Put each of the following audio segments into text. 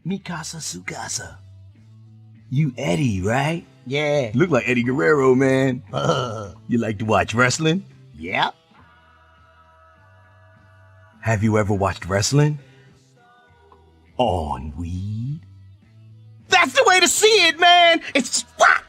Mikasa Sukasa. You Eddie, right? Yeah. Look like Eddie Guerrero, man. You like to watch wrestling? Yep. Have you ever watched wrestling? On weed? That's the way to see it, man! It's rock!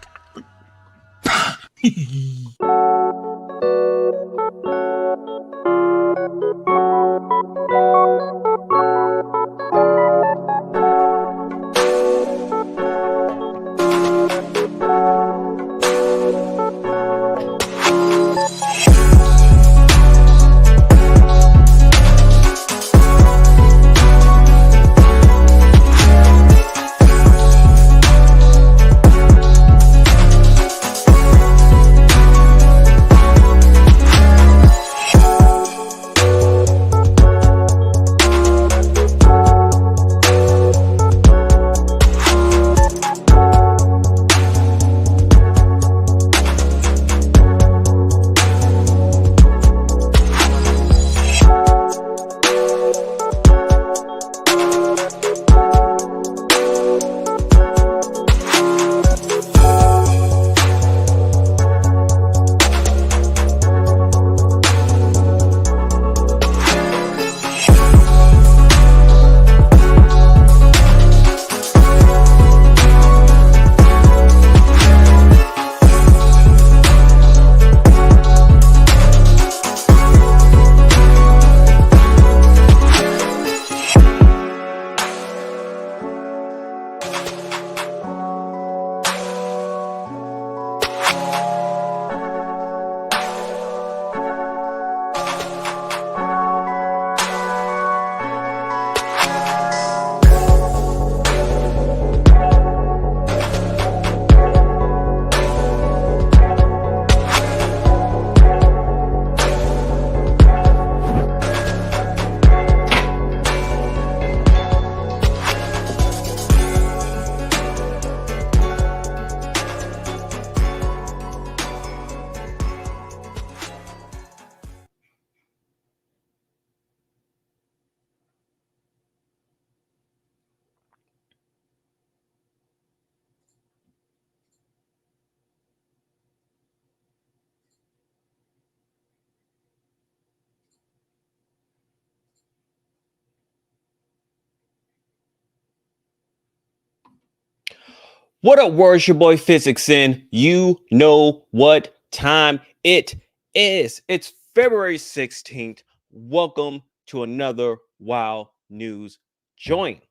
What up, world? It's your boy Physics, and you know what time it is. It's February 16th. Welcome to another WoW News Joint.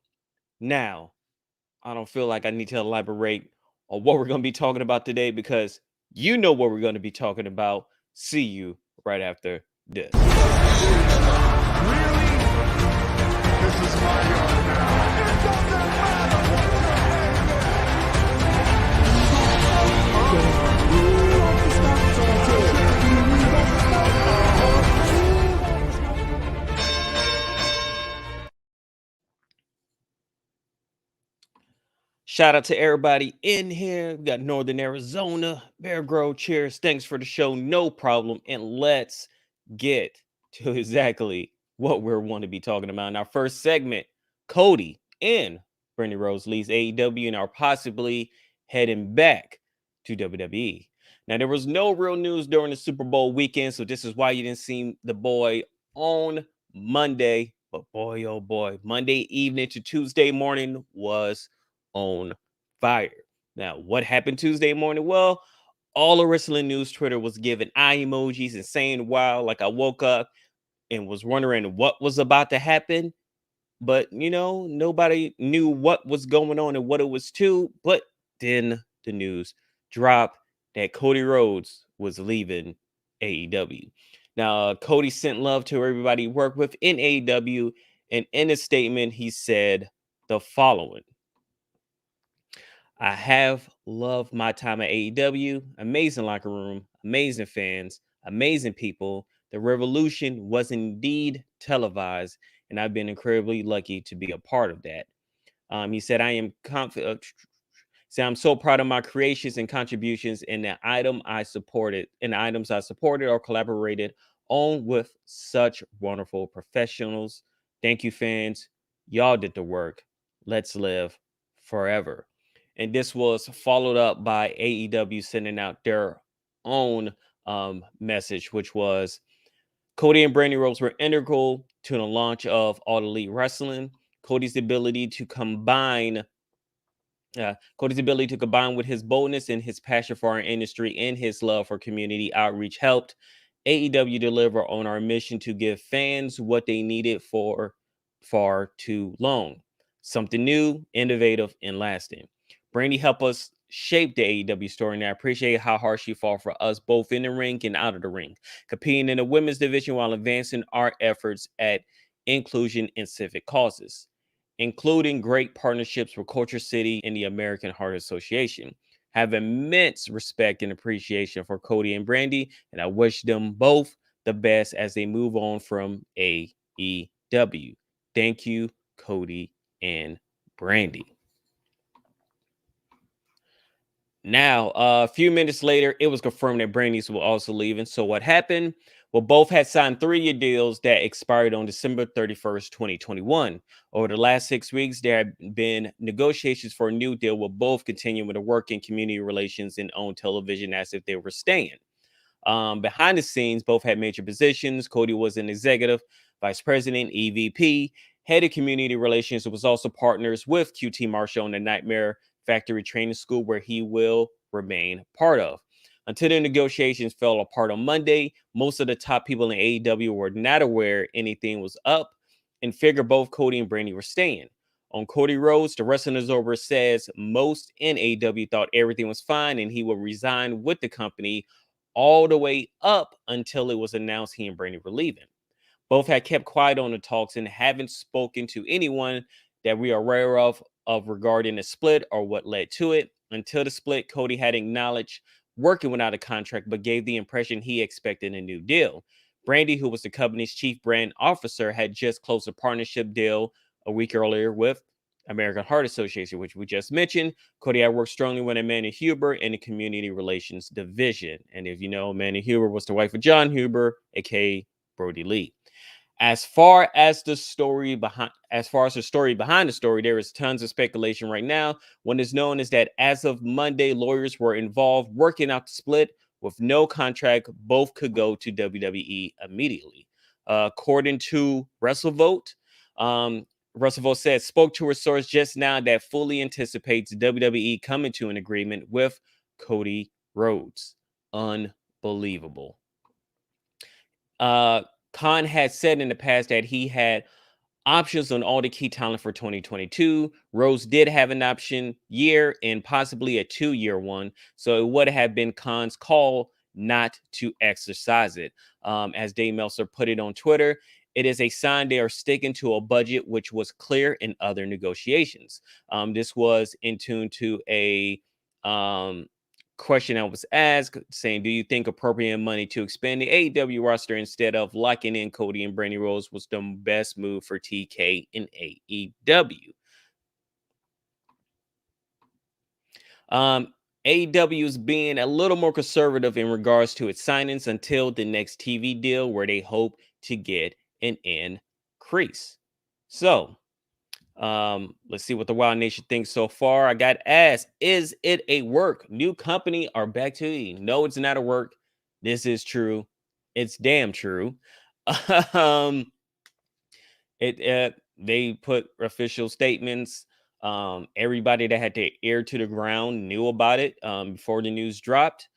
Now, I don't feel like I need to elaborate on what we're going to be talking about today because you know what we're going to be talking about. See you right after this. Really? This is my yard now. It doesn't matter what your Shout out to everybody in here. We got Northern Arizona, Bear Grove, cheers. Thanks for the show. No problem. And let's get to exactly what we're want to be talking about in our first segment. Cody and Brandi Rhodes leaves AEW and are possibly heading back to WWE. Now, there was no real news during the Super Bowl weekend, so this is why you didn't see the boy on Monday. But boy, oh boy, Monday evening to Tuesday morning was on fire. Now, what happened Tuesday morning? Well, all the wrestling news Twitter was giving eye emojis and saying wow, like I woke up and was wondering what was about to happen. But nobody knew what was going on and what it was to. But then the news dropped that Cody Rhodes was leaving AEW. Now, Cody sent love to everybody he worked with in AEW, and in a statement, he said the following: I have loved my time at AEW. Amazing locker room, amazing fans, amazing people. The revolution was indeed televised, and I've been incredibly lucky to be a part of that. He said, I am confident. So I'm so proud of my creations and contributions and the items I supported or collaborated on with such wonderful professionals. Thank you, fans. Y'all did the work. Let's live forever. And this was followed up by AEW sending out their own message, which was Cody and Brandi Rhodes were integral to the launch of All Elite Wrestling. Cody's ability to combine with his boldness and his passion for our industry and his love for community outreach helped AEW deliver on our mission to give fans what they needed for far too long. Something new, innovative, and lasting. Brandi helped us shape the AEW story, and I appreciate how hard she fought for us both in the ring and out of the ring, competing in the women's division while advancing our efforts at inclusion and civic causes, including great partnerships with Culture City and the American Heart Association. Have immense respect and appreciation for Cody and Brandi, and I wish them both the best as they move on from AEW. Thank you, Cody and Brandi. Now, a few minutes later, it was confirmed that Brandy's will also leave. And so what happened? Well, both had signed 3-year deals that expired on December 31st, 2021. Over the last 6 weeks, there have been negotiations for a new deal with both continuing to work in community relations and own television as if they were staying. Behind the scenes, both had major positions. Cody was an executive vice president, EVP, head of community relations, and was also partners with QT Marshall on the Nightmare Factory Training School, where he will remain part of. Until the negotiations fell apart on Monday, most of the top people in AEW were not aware anything was up and figured both Cody and Brandi were staying. On Cody Rhodes, the Wrestling Observer says most in AEW thought everything was fine and he would resign with the company all the way up until it was announced he and Brandi were leaving. Both had kept quiet on the talks and haven't spoken to anyone that we are aware of regarding the split or what led to it. Until the split, Cody had acknowledged working without a contract, but gave the impression he expected a new deal. Brandi, who was the company's chief brand officer, had just closed a partnership deal a week earlier with American Heart Association, which we just mentioned. Cody had worked strongly with Amanda Huber in the community relations division. And if you know, Amanda Huber was the wife of John Huber, aka Brody Lee. As far as the story behind the story, there is tons of speculation right now. What is known is that as of Monday, lawyers were involved working out the split with no contract. Both could go to WWE immediately. According to WrestleVote, WrestleVote said spoke to a source just now that fully anticipates WWE coming to an agreement with Cody Rhodes. Unbelievable. Khan had said in the past that he had Options on all the key talent for 2022. Rose did have an option year and possibly a 2-year one. So it would have been Khan's call not to exercise it. As Dave Meltzer put it on Twitter, it is a sign they are sticking to a budget which was clear in other negotiations. This was in tune to a question I was asked saying, do you think appropriating money to expand the AEW roster instead of locking in Cody and Brandi Rhodes was the best move for TK and AEW? AEW is being a little more conservative in regards to its signings until the next TV deal where they hope to get an increase. So, let's see what the Wild Nation thinks so far. I got asked, is it a work? New company are back to E. No, it's not a work. This is true. It's damn true. um, they put official statements. Everybody that had their ear to the ground knew about it before the news dropped.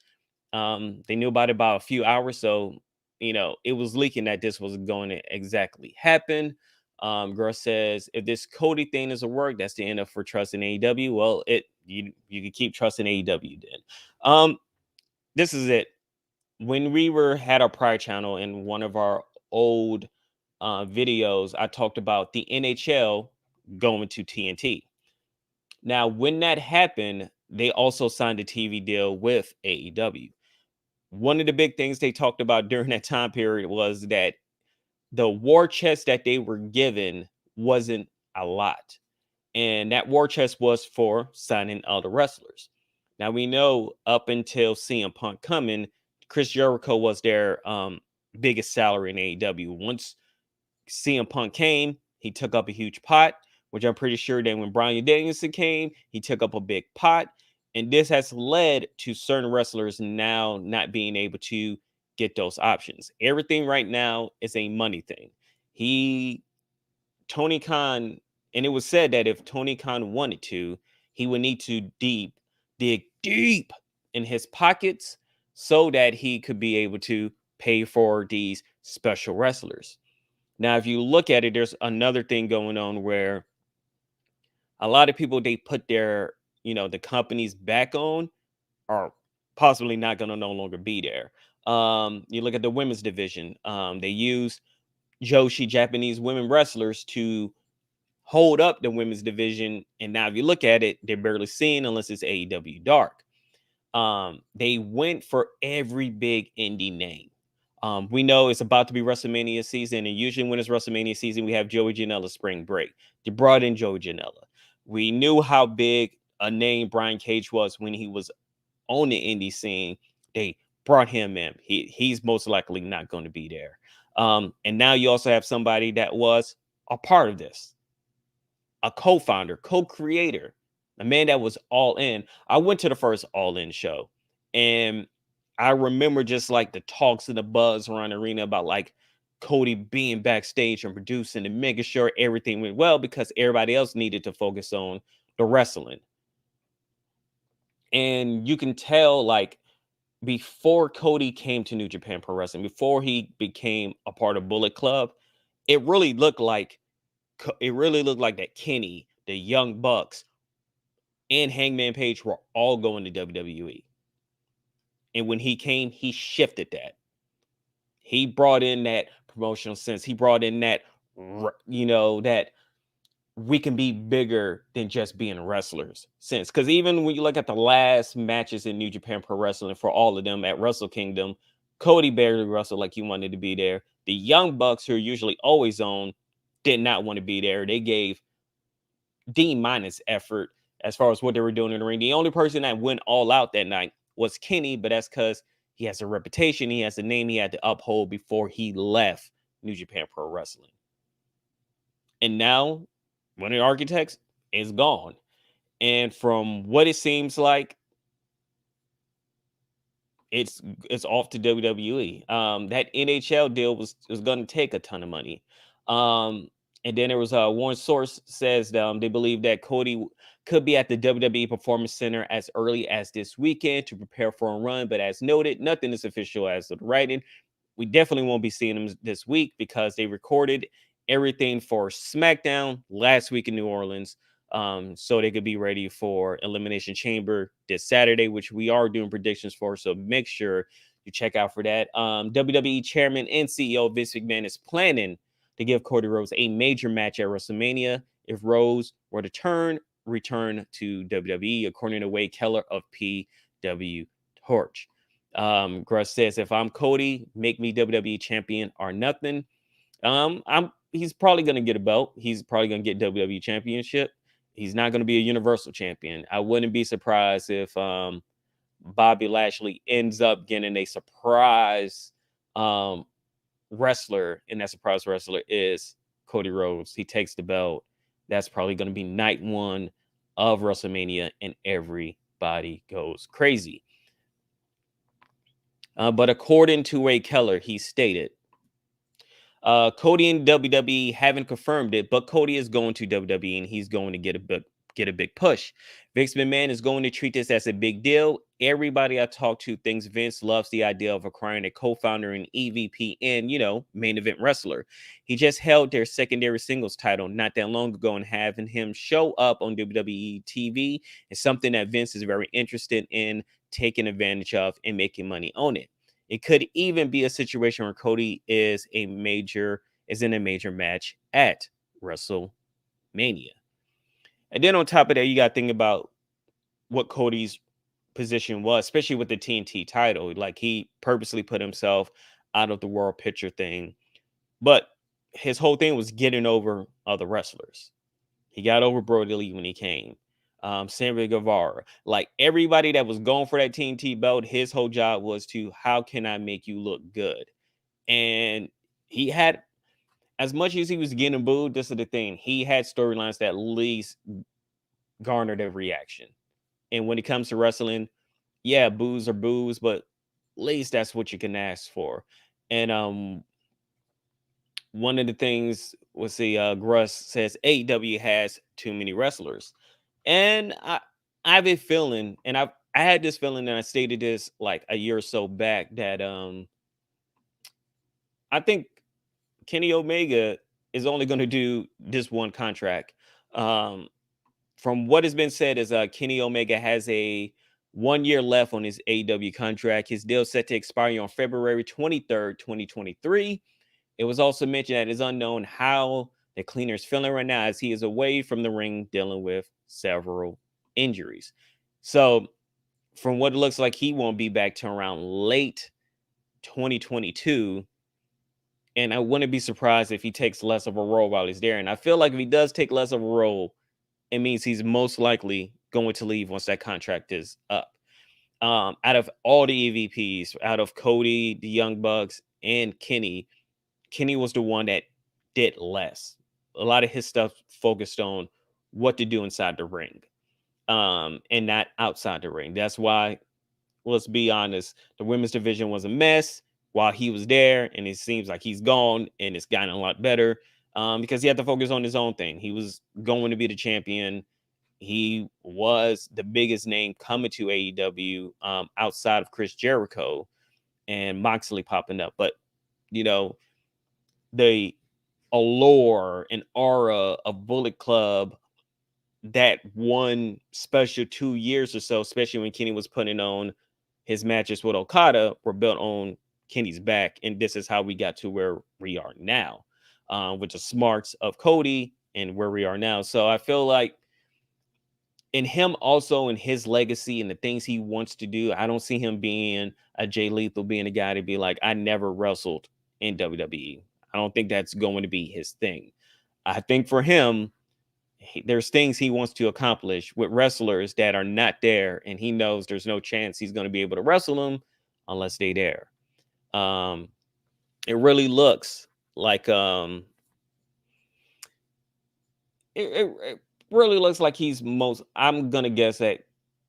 They knew about it about a few hours, so it was leaking that this was going to exactly happen. Girl says, if this Cody thing is a work, that's the end of for trust in AEW. Well, you can keep trusting AEW then. This is it. When we had our prior channel in one of our old videos, I talked about the NHL going to TNT. Now, when that happened, they also signed a TV deal with AEW. One of the big things they talked about during that time period was that the war chest that they were given wasn't a lot. And that war chest was for signing other wrestlers. Now we know up until CM Punk coming, Chris Jericho was their biggest salary in AEW. Once CM Punk came, he took up a huge pot, which I'm pretty sure that when Bryan Danielson came, he took up a big pot. And this has led to certain wrestlers now not being able to get those options. Everything right now is a money thing. Tony Khan, and it was said that if Tony Khan wanted to, he would need to dig deep in his pockets so that he could be able to pay for these special wrestlers. Now, if you look at it, there's another thing going on where a lot of people they put their, the companies back on are possibly not going to no longer be there. You look at the women's division. They use Joshi Japanese women wrestlers to hold up the women's division. And now if you look at it, they're barely seen unless it's AEW Dark. They went for every big indie name. We know it's about to be Wrestlemania season, and usually when it's Wrestlemania season, we have Joey Janela spring break. They brought in Joey Janela. We knew how big a name Brian Cage was when he was on the indie scene. They brought him in. He's most likely not going to be there. And now you also have somebody that was a part of this, a co-founder, co-creator, a man that was all in. I went to the first All In show, and I remember just like the talks and the buzz around the arena about like Cody being backstage and producing and making sure everything went well because everybody else needed to focus on the wrestling. And you can tell, like, before Cody came to New Japan Pro Wrestling, before he became a part of Bullet Club, it really looked like that Kenny, the Young Bucks, and Hangman Page were all going to WWE. And when he came, he shifted that. He brought in that promotional sense. He brought in that, that we can be bigger than just being wrestlers sense. Because even when you look at the last matches in New Japan Pro Wrestling for all of them at Wrestle Kingdom, Cody barely wrestled like he wanted to be there. The Young Bucks, who are usually always on, did not want to be there. They gave D- effort as far as what they were doing in the ring. The only person that went all out that night was Kenny, but that's because he has a reputation, he has a name he had to uphold before he left New Japan Pro Wrestling. And now, one of the architects is gone. And from what it seems like, it's off to WWE. That NHL deal was going to take a ton of money. And then there was one source says they believe that Cody could be at the WWE Performance Center as early as this weekend to prepare for a run. But as noted, nothing is official as of writing. We definitely won't be seeing him this week because they recorded everything for SmackDown last week in New Orleans, so they could be ready for Elimination Chamber this Saturday, which we are doing predictions for. So make sure you check out for that. WWE Chairman and CEO Vince McMahon is planning to give Cody Rhodes a major match at WrestleMania if Rhodes were to return to WWE, according to Wade Keller of PW Torch. Gruss says, if I'm Cody, make me WWE champion or nothing. He's probably going to get a belt. He's probably going to get WWE championship. He's not going to be a universal champion. I wouldn't be surprised if Bobby Lashley ends up getting a surprise wrestler, and that surprise wrestler is Cody Rhodes. He takes the belt. That's probably going to be night one of WrestleMania, and everybody goes crazy. But according to Ray Keller, he stated, Cody and WWE haven't confirmed it, but Cody is going to WWE and he's going to get a big push. Vince McMahon is going to treat this as a big deal. Everybody I talk to thinks Vince loves the idea of acquiring a co-founder and EVP and, main event wrestler. He just held their secondary singles title not that long ago, and having him show up on WWE TV is something that Vince is very interested in taking advantage of and making money on it. It could even be a situation where Cody is in a major match at WrestleMania. And then on top of that, you got to think about what Cody's position was, especially with the TNT title. Like, he purposely put himself out of the world picture thing. But his whole thing was getting over other wrestlers. He got over Brody Lee when he came. Sammy Guevara, like everybody that was going for that TNT belt, his whole job was to, how can I make you look good? And he had, as much as he was getting booed, this is the thing, he had storylines that at least garnered a reaction. And when it comes to wrestling, yeah, boos are boos, but at least that's what you can ask for. And one of the things was Gruss says AEW has too many wrestlers. And I have a feeling, and I had this feeling, and I stated this like a year or so back, that I think Kenny Omega is only going to do this one contract. From what has been said is Kenny Omega has a 1 year left on his AEW contract. His deal set to expire on February 23rd, 2023. It was also mentioned that it's unknown how the cleaner is feeling right now, as he is away from the ring dealing with several injuries. So from what it looks like, he won't be back to around late 2022. And I wouldn't be surprised if he takes less of a role while he's there. And I feel like if he does take less of a role, it means he's most likely going to leave once that contract is up. Out of all the EVPs, out of Cody, the Young Bucks, and Kenny was the one that did less. A lot of his stuff focused on what to do inside the ring, and not outside the ring. That's why, let's be honest, the women's division was a mess while he was there, and it seems like he's gone and it's gotten a lot better, because he had to focus on his own thing. He was going to be the champion. He was the biggest name coming to AEW outside of Chris Jericho and Moxley popping up. But, the allure and aura of Bullet Club, that one special 2 years or so, especially when Kenny was putting on his matches with Okada, were built on Kenny's back. And this is how we got to where we are now, with the smarts of Cody and where we are now. So I feel like in him, also in his legacy and the things he wants to do, I don't see him being a Jay Lethal, being a guy to be like, I never wrestled in WWE. I don't think that's going to be his thing. I think for him, there's things he wants to accomplish with wrestlers that are not there, and he knows there's no chance he's going to be able to wrestle them unless they're there. It really looks like it really looks like I'm gonna guess that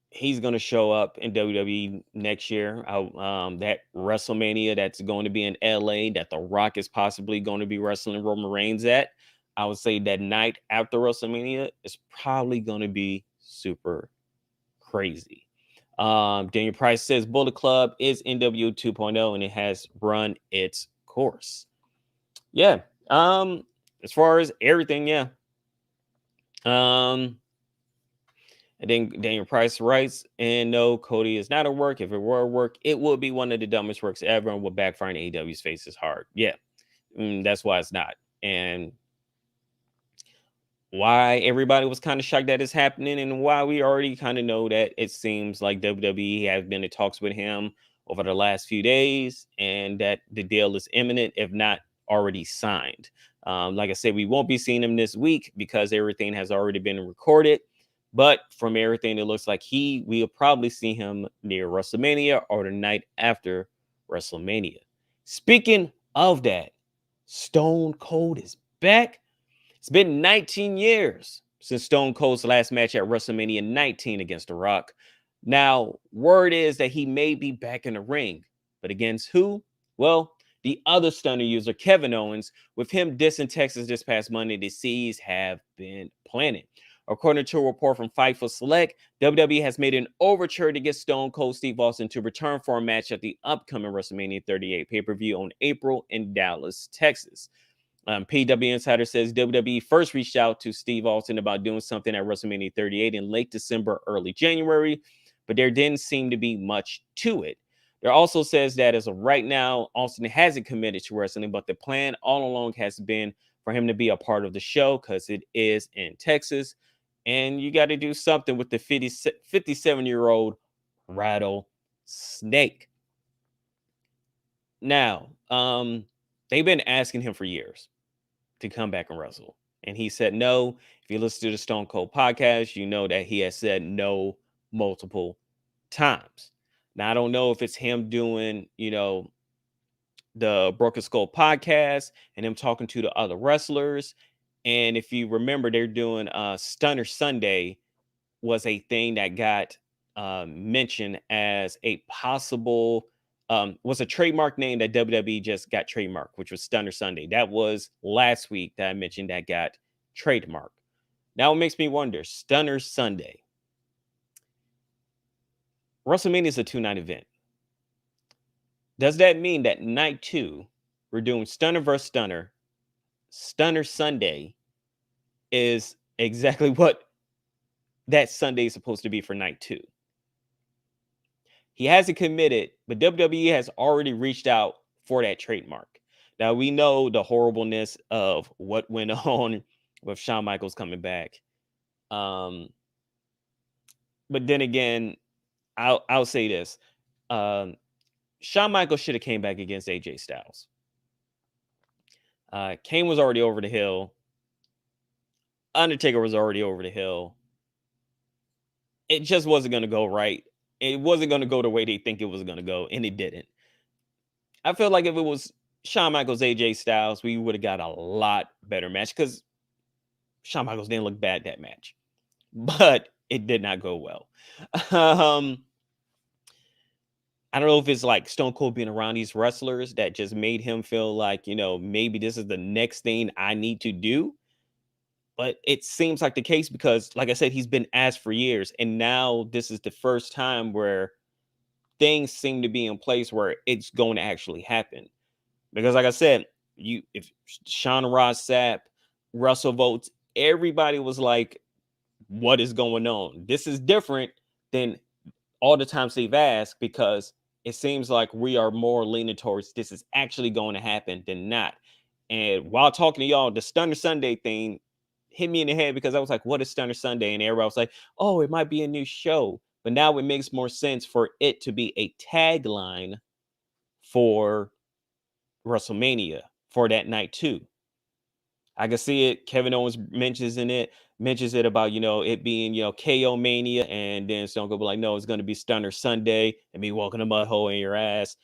he's gonna show up in WWE next year. That WrestleMania that's going to be in LA, that The Rock is possibly going to be wrestling Roman Reigns at. I would say that night after WrestleMania is probably going to be super crazy. Daniel Price says Bullet Club is NWO 2.0 and it has run its course. Yeah. as far as everything, yeah. And then Daniel Price writes, and no, Cody is not a work. If it were a work, it would be one of the dumbest works ever and would backfire in AEW's face is hard. Yeah, that's why it's not. And why everybody was kind of shocked that it's happening, and why we already kind of know that it seems like WWE has been in talks with him over the last few days, and that the deal is imminent, if not already signed. Like I said, we won't be seeing him this week because everything has already been recorded. But from everything, it looks like we'll probably see him near WrestleMania or the night after WrestleMania. Speaking of that, Stone Cold is back. It's been 19 years since Stone Cold's last match at WrestleMania 19 against The Rock. Now, word is that he may be back in the ring, but against who? Well, the other Stunner user, Kevin Owens, with him dissing Texas this past Monday, the seeds have been planted. According to a report from Fightful Select, WWE has made an overture to get Stone Cold Steve Austin to return for a match at the upcoming WrestleMania 38 pay-per-view on April in Dallas, Texas. PW Insider says WWE first reached out to Steve Austin about doing something at WrestleMania 38 in late December, early January, but there didn't seem to be much to it. There also says that as of right now, Austin hasn't committed to wrestling, but the plan all along has been for him to be a part of the show because it is in Texas, and you got to do something with the 57-year-old rattlesnake. Now, they've been asking him for years to come back and wrestle, and he said no. If you listen to the Stone Cold podcast, you know that he has said no multiple times. Now, I don't know if it's him doing, the Broken Skull podcast and him talking to the other wrestlers. And if you remember, they're doing Stunner Sunday was a thing that got mentioned as a possible was a trademark name that WWE just got trademarked, which was Stunner Sunday. That was last week that I mentioned that got trademarked. Now it makes me wonder, Stunner Sunday. WrestleMania is a 2-night event. Does that mean that night 2, we're doing Stunner versus Stunner? Stunner Sunday is exactly what that Sunday is supposed to be for night 2. He hasn't committed, but WWE has already reached out for that trademark. Now, we know the horribleness of what went on with Shawn Michaels coming back. But then again, I'll say this. Shawn Michaels should have came back against AJ Styles. Kane was already over the hill. Undertaker was already over the hill. It just wasn't going to go right. It wasn't going to go the way they think it was going to go, and it didn't. I feel like if it was Shawn Michaels, AJ Styles, we would have got a lot better match because Shawn Michaels didn't look bad that match, but it did not go well. I don't know if it's like Stone Cold being around these wrestlers that just made him feel like, maybe this is the next thing I need to do. But it seems like the case because, like I said, he's been asked for years. And now this is the first time where things seem to be in place where it's going to actually happen. Because, like I said, if Sean Ross Sapp, Russell Votes, everybody was like, what is going on? This is different than all the times they've asked because it seems like we are more leaning towards this is actually going to happen than not. And while talking to y'all, the Stunner Sunday thing hit me in the head because I was like, what is Stunner Sunday? And everybody was like, oh, it might be a new show. But now it makes more sense for it to be a tagline for WrestleMania for that night too. I can see it. Kevin Owens mentions it about, it being, KO Mania. And then Stone Cold be like, no, it's going to be Stunner Sunday and me walking a mud hole in your ass.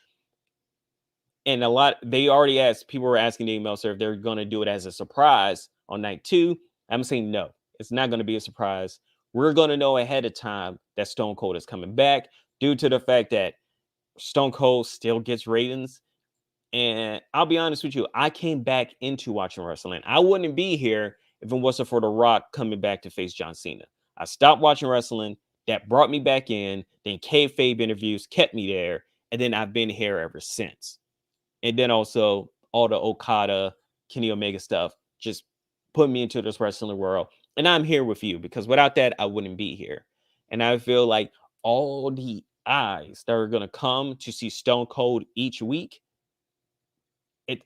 And people were asking the email server if they're going to do it as a surprise on night 2. I'm saying no, it's not going to be a surprise. We're going to know ahead of time that Stone Cold is coming back due to the fact that Stone Cold still gets ratings. And I'll be honest with you, I came back into watching wrestling. I wouldn't be here if it wasn't for The Rock coming back to face John Cena. I stopped watching wrestling. That brought me back in. Then kayfabe interviews kept me there. And then I've been here ever since. And then also all the Okada, Kenny Omega stuff just put me into this wrestling world. And I'm here with you because without that, I wouldn't be here. And I feel like all the eyes that are going to come to see Stone Cold each week, it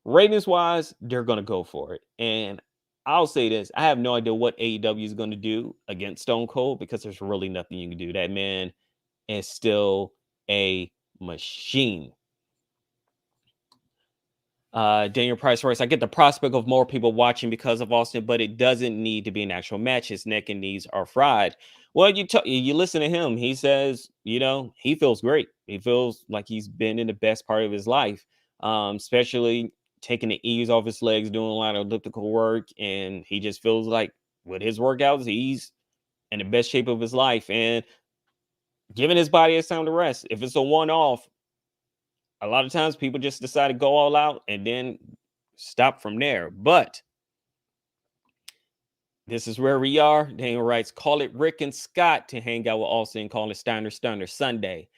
ratings wise, they're going to go for it. And I'll say this, I have no idea what AEW is going to do against Stone Cold because there's really nothing you can do. That man is still a machine. Daniel Price Royce, I get the prospect of more people watching because of Austin, but it doesn't need to be an actual match. His neck and knees are fried. Well, you listen to him. He says, he feels great. He feels like he's been in the best part of his life, especially taking the ease off his legs, doing a lot of elliptical work, and he just feels like with his workouts, he's in the best shape of his life and giving his body a time to rest. If it's a one-off, a lot of times people just decide to go all out and then stop from there. But this is where we are. Daniel writes, call it Rick and Scott to hang out with Austin, call it Steiner Stunner Sunday.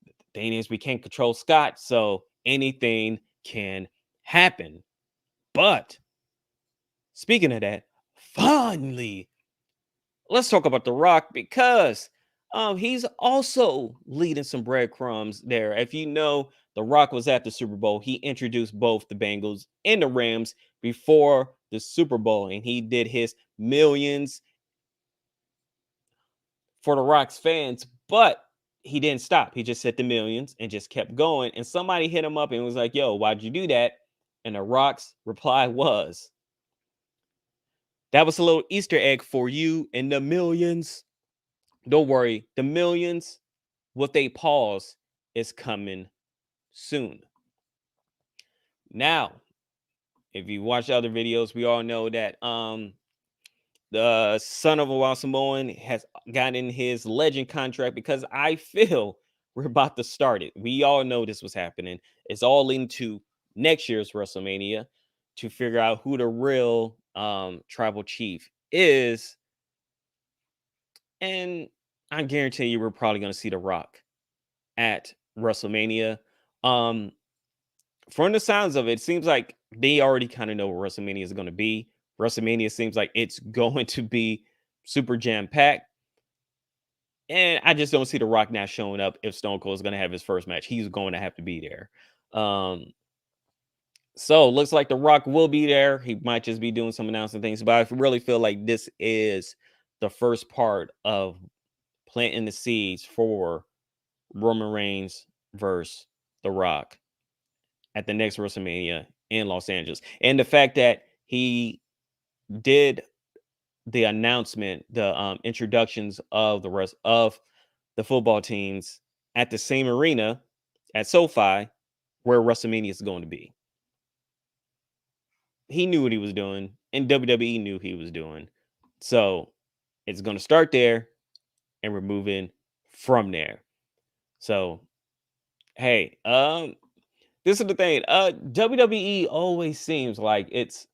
The thing is, we can't control Scott, so anything can happen. But speaking of that, finally, let's talk about The Rock because he's also leading some breadcrumbs there. If you know, The Rock was at the Super Bowl. He introduced both the Bengals and the Rams before the Super Bowl, and he did his millions for The Rock's fans, but he didn't stop. He just said the millions and just kept going. And somebody hit him up and was like, yo, why'd you do that? And The Rock's reply was, that was a little Easter egg for you and the millions. Don't worry, the millions with a pause is coming soon. Now, if you watch other videos, we all know that the son of a Wild Samoan has gotten his legend contract because I feel we're about to start it. We all know this was happening. It's all leading to next year's WrestleMania to figure out who the real tribal chief is. And I guarantee you we're probably going to see The Rock at WrestleMania. From the sounds of it, it seems like they already kind of know what WrestleMania is going to be. WrestleMania seems like it's going to be super jam-packed. And I just don't see The Rock now showing up if Stone Cold is going to have his first match. He's going to have to be there. So looks like The Rock will be there. He might just be doing some announcing things, but I really feel like this is the first part of planting the seeds for Roman Reigns versus The Rock at the next WrestleMania in Los Angeles. And the fact that he did the announcement, the introductions of the rest of the football teams at the same arena at SoFi where WrestleMania is going to be. He knew what he was doing, and WWE knew he was doing. So it's going to start there, and we're moving from there. So, hey, this is the thing. WWE always seems like it's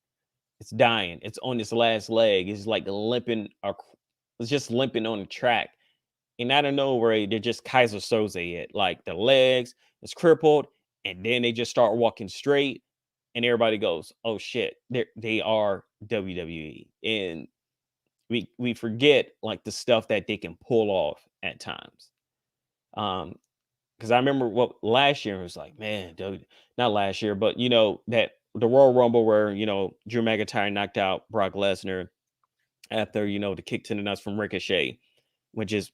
dying. It's on its last leg. It's like limping. It's just limping on the track. And out of nowhere, they're just Kaiser Soze it. Like the legs is crippled, and then they just start walking straight, and everybody goes, "Oh shit, they are WWE." And we forget like the stuff that they can pull off at times. Because I remember what last year was like, man, not last year, but that the Royal Rumble where Drew McIntyre knocked out Brock Lesnar after the kick to the nuts from Ricochet, which is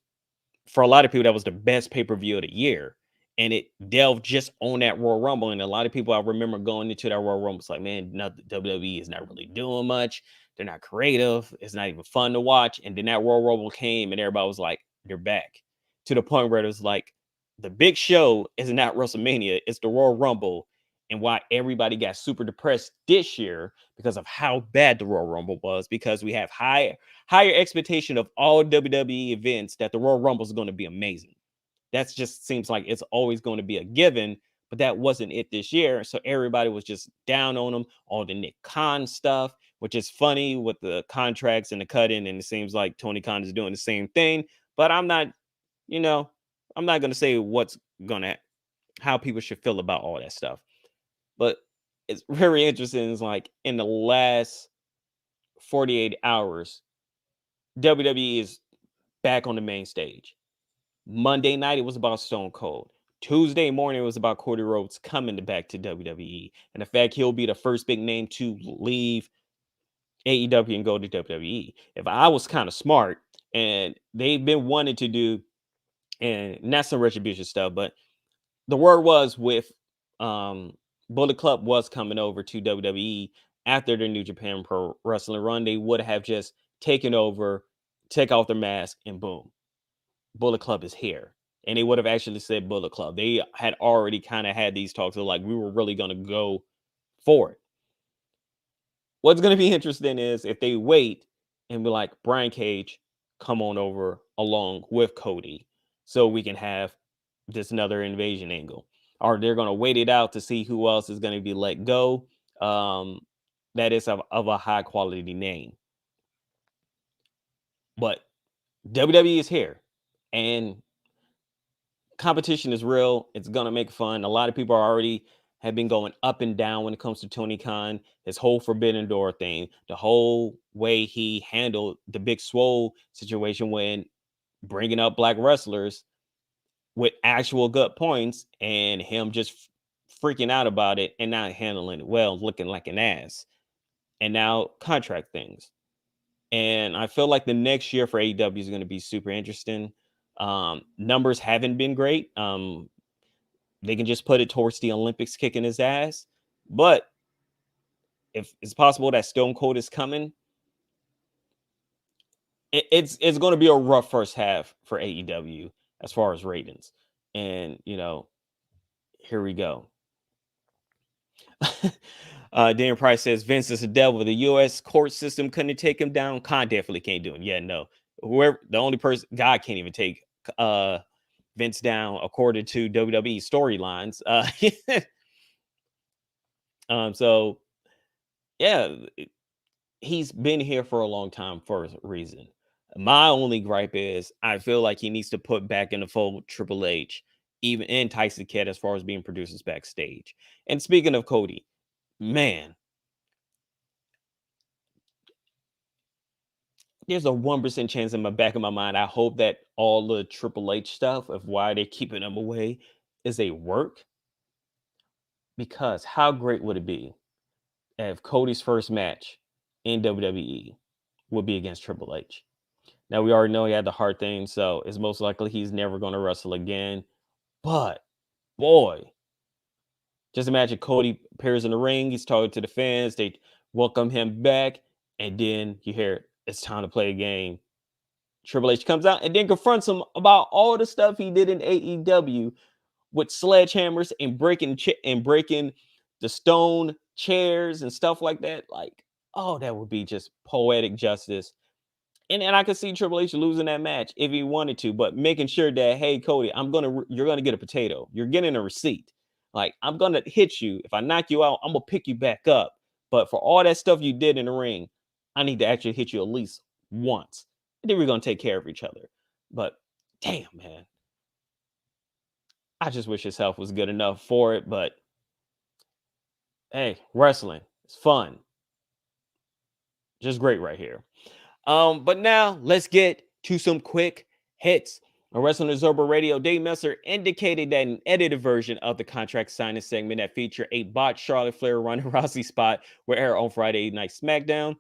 for a lot of people that was the best pay-per-view of the year, and it delved just on that Royal Rumble. And a lot of people I remember going into that Royal Rumble was like, man, WWE is not really doing much. They're not creative. It's not even fun to watch. And then that Royal Rumble came, and everybody was like, they're back, to the point where it was like the big show is not WrestleMania, it's the Royal Rumble. And why everybody got super depressed this year because of how bad the Royal Rumble was, because we have higher expectation of all WWE events that the Royal Rumble is going to be amazing. That just seems like it's always going to be a given, but that wasn't it this year. So everybody was just down on them, all the Nick Khan stuff, which is funny with the contracts and the cutting. And it seems like Tony Khan is doing the same thing, but I'm not going to say how people should feel about all that stuff. But it's very interesting. It's like in the last 48 hours, WWE is back on the main stage. Monday night, it was about Stone Cold. Tuesday morning, it was about Cody Rhodes coming back to WWE. And the fact he'll be the first big name to leave AEW and go to WWE. If I was kind of smart, and they've been wanting to do, and not some retribution stuff, but the word was with Bullet Club was coming over to WWE after the New Japan Pro Wrestling run, they would have just taken over, take off their mask, and boom, Bullet Club is here. And they would have actually said Bullet Club. They had already kind of had these talks of like, we were really going to go for it. What's going to be interesting is if they wait and be like, Brian Cage, come on over along with Cody so we can have this another invasion angle. Or they're going to wait it out to see who else is going to be let go. That is of a high quality name. But WWE is here. And competition is real. It's going to make fun. A lot of people already have been going up and down when it comes to Tony Khan, his whole Forbidden Door thing, the whole way he handled the Big Swole situation when bringing up black wrestlers with actual good points and him just freaking out about it and not handling it well, looking like an ass. And now contract things. And I feel like the next year for AEW is going to be super interesting. Numbers haven't been great. They can just put it towards the Olympics kicking his ass. But if it's possible that Stone Cold is coming, it's going to be a rough first half for AEW as far as ratings. And, here we go. Dan Price says Vince is the devil. The U.S. court system couldn't take him down. Khan definitely can't do it. Yeah, no. Whoever, the only person, God can't even take Vince down according to WWE storylines. So yeah, he's been here for a long time for a reason. My only gripe is I feel like he needs to put back in the fold Triple H, even in Tyson Kidd as far as being producers backstage. And speaking of Cody, man, there's a 1% chance in the back of my mind. I hope that all the Triple H stuff of why they're keeping him away is a work. Because how great would it be if Cody's first match in WWE would be against Triple H? Now, we already know he had the heart thing, so it's most likely he's never going to wrestle again. But, boy, just imagine Cody appears in the ring. He's talking to the fans. They welcome him back. And then you hear, it's time to play a game. Triple H comes out and then confronts him about all the stuff he did in AEW with sledgehammers and breaking the stone chairs and stuff like that. Like, oh, that would be just poetic justice. And I could see Triple H losing that match if he wanted to, but making sure that, hey, Cody, you're gonna get a potato. You're getting a receipt. Like, I'm gonna hit you. If I knock you out, I'm gonna pick you back up. But for all that stuff you did in the ring, I need to actually hit you at least once. And then we're gonna take care of each other. But damn, man. I just wish his health was good enough for it. But hey, wrestling, it's fun. Just great right here. But now let's get to some quick hits. On Wrestling Observer Radio, Dave Messer indicated that an edited version of the contract signing segment that featured a botched Charlotte Flair Ronda Rousey spot will air on Friday Night SmackDown.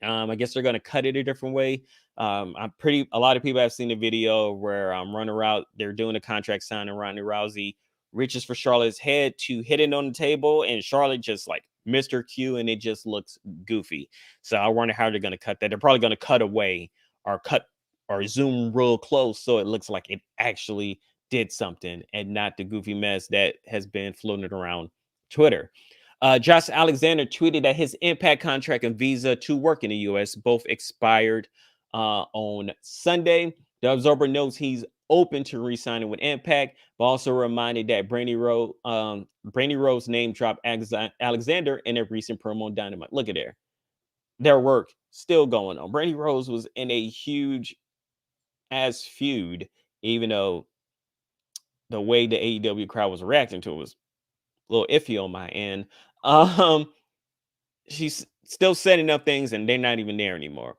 I guess they're going to cut it a different way. A lot of people have seen the video where Ronda Rousey, they're doing a contract signing. Ronda Rousey reaches for Charlotte's head to hit it on the table, and Charlotte just like missed her cue, and it just looks goofy. So I wonder how they're going to cut that. They're probably going to cut away or zoom real close so it looks like it actually did something and not the goofy mess that has been floating around Twitter. Josh Alexander tweeted that his Impact contract and visa to work in the U.S. both expired on Sunday. The Observer notes he's open to re-signing with Impact, but also reminded that Brandi Rhodes name dropped Alexander in a recent promo on Dynamite. Look at there. Their work still going on. Brandi Rhodes was in a huge ass feud, even though the way the AEW crowd was reacting to it was a little iffy on my end. she's still setting up things, and they're not even there anymore.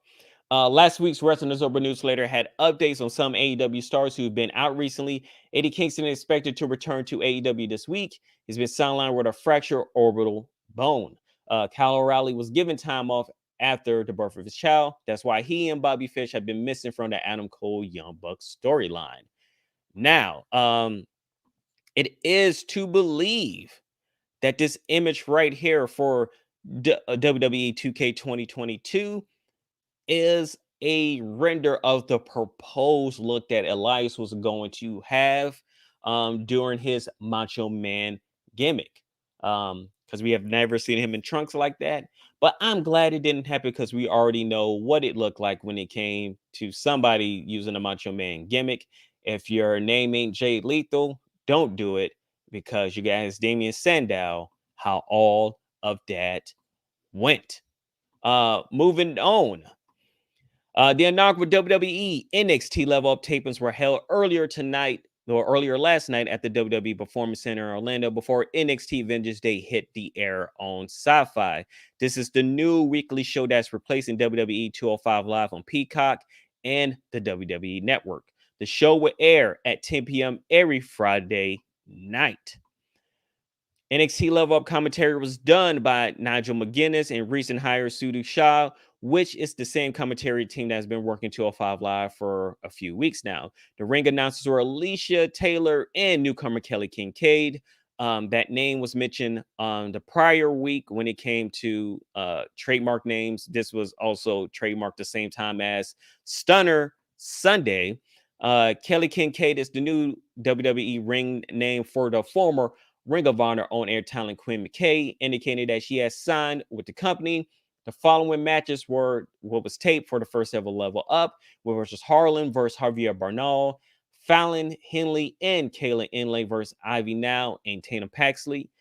Last week's Wrestling Observer newsletter had updates on some AEW stars who've been out recently. Eddie Kingston is expected to return to AEW this week. He's been sidelined with a fractured orbital bone. Kyle O'Reilly was given time off after the birth of his child. That's why he and Bobby Fish have been missing from the Adam Cole Young Bucks storyline. Now, it is to believe that this image right here for WWE 2K 2022 is a render of the proposed look that Elias was going to have during his Macho Man gimmick. Because we have never seen him in trunks like that. But I'm glad it didn't happen because we already know what it looked like when it came to somebody using a Macho Man gimmick. If your name ain't Jay Lethal, don't do it because you guys Damian Sandow, how all of that went. Moving on. The inaugural WWE NXT level up tapings were held earlier last night at the WWE Performance Center in Orlando before NXT Vengeance Day hit the air on Sci-Fi. This is the new weekly show that's replacing WWE 205 Live on Peacock and the WWE Network. The show will air at 10 p.m. every Friday night. NXT level up commentary was done by Nigel McGuinness and recent hire Sudu Shah, which is the same commentary team that has been working 205 Live for a few weeks now. The ring announcers were Alicia Taylor and newcomer Kelly Kincaid. That name was mentioned the prior week when it came to trademark names. This was also trademarked the same time as Stunner Sunday. Kelly Kincaid is the new WWE ring name for the former Ring of Honor on-air talent Quinn McKay, indicated that she has signed with the company. The following matches were what was taped for the first ever level up, versus Harlan versus Javier Bernal, Fallon Henley and Kayla Inlay versus Ivy Now and Tatum Paxley,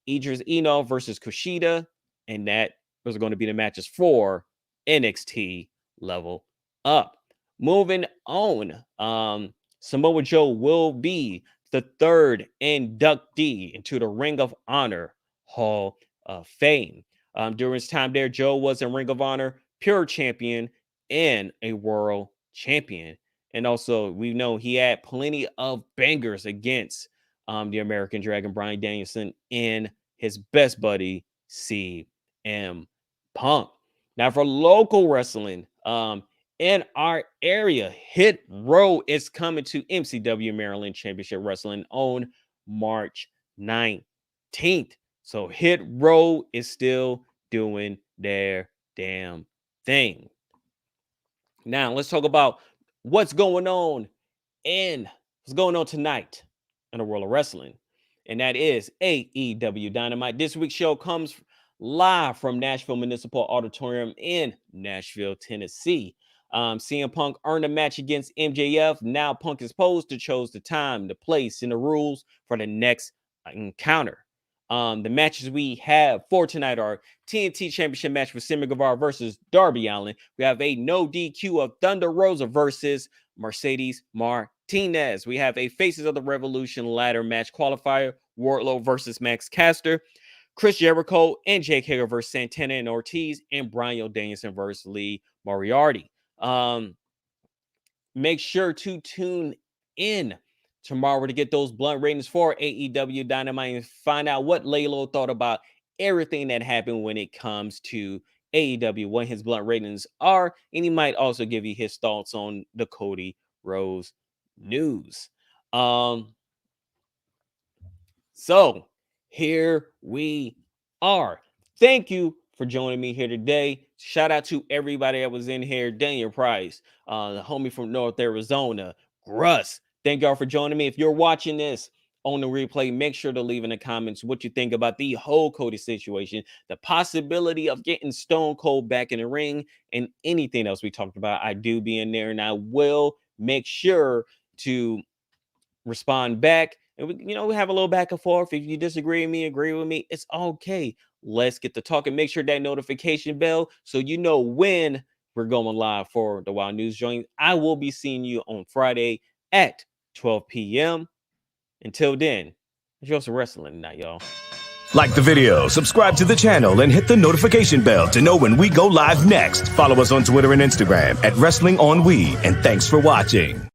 Idris Eno versus Kushida, and that was going to be the matches for NXT level up. Moving on, Samoa Joe will be the third inductee into the Ring of Honor Hall of Fame. During his time there, Joe was a Ring of Honor Pure Champion and a World Champion. And also, we know he had plenty of bangers against the American Dragon, Bryan Danielson, and his best buddy, CM Punk. Now, for local wrestling, in our area, Hit Row is coming to MCW Maryland Championship Wrestling on March 19th. So Hit Row is still doing their damn thing. Now, let's talk about what's going on tonight in the world of wrestling. And that is AEW Dynamite. This week's show comes live from Nashville Municipal Auditorium in Nashville, Tennessee. CM Punk earned a match against MJF. Now Punk is posed to choose the time, the place, and the rules for the next encounter. The matches we have for tonight are TNT Championship match for Sammy Guevara versus Darby Allin. We have a no DQ of Thunder Rosa versus Mercedes Martinez. We have a Faces of the Revolution ladder match qualifier, Wardlow versus Max Caster. Chris Jericho and Jake Hager versus Santana and Ortiz, and Bryan Danielson versus Lee Moriarty. Make sure to tune in tomorrow to get those blunt ratings for AEW Dynamite and find out what Laylo thought about everything that happened when it comes to AEW, what his blunt ratings are, and he might also give you his thoughts on the Cody Rhodes news. So here we are. Thank you for joining me here today. Shout out to everybody that was in here. Daniel Price, the homie from North Arizona, Russ. Thank y'all for joining me. If you're watching this on the replay, make sure to leave in the comments what you think about the whole Cody situation, the possibility of getting Stone Cold back in the ring, and anything else we talked about. I do be in there, and I will make sure to respond back. And we have a little back and forth. If you disagree with me, agree with me, it's okay. Let's get to talking. Make sure that notification bell so you know when we're going live for the Wild News Joint. I will be seeing you on Friday at 12 p.m. Until then, enjoy some wrestling tonight, y'all. Like the video, subscribe to the channel, and hit the notification bell to know when we go live next. Follow us on Twitter and Instagram at Wrestling on We, and thanks for watching.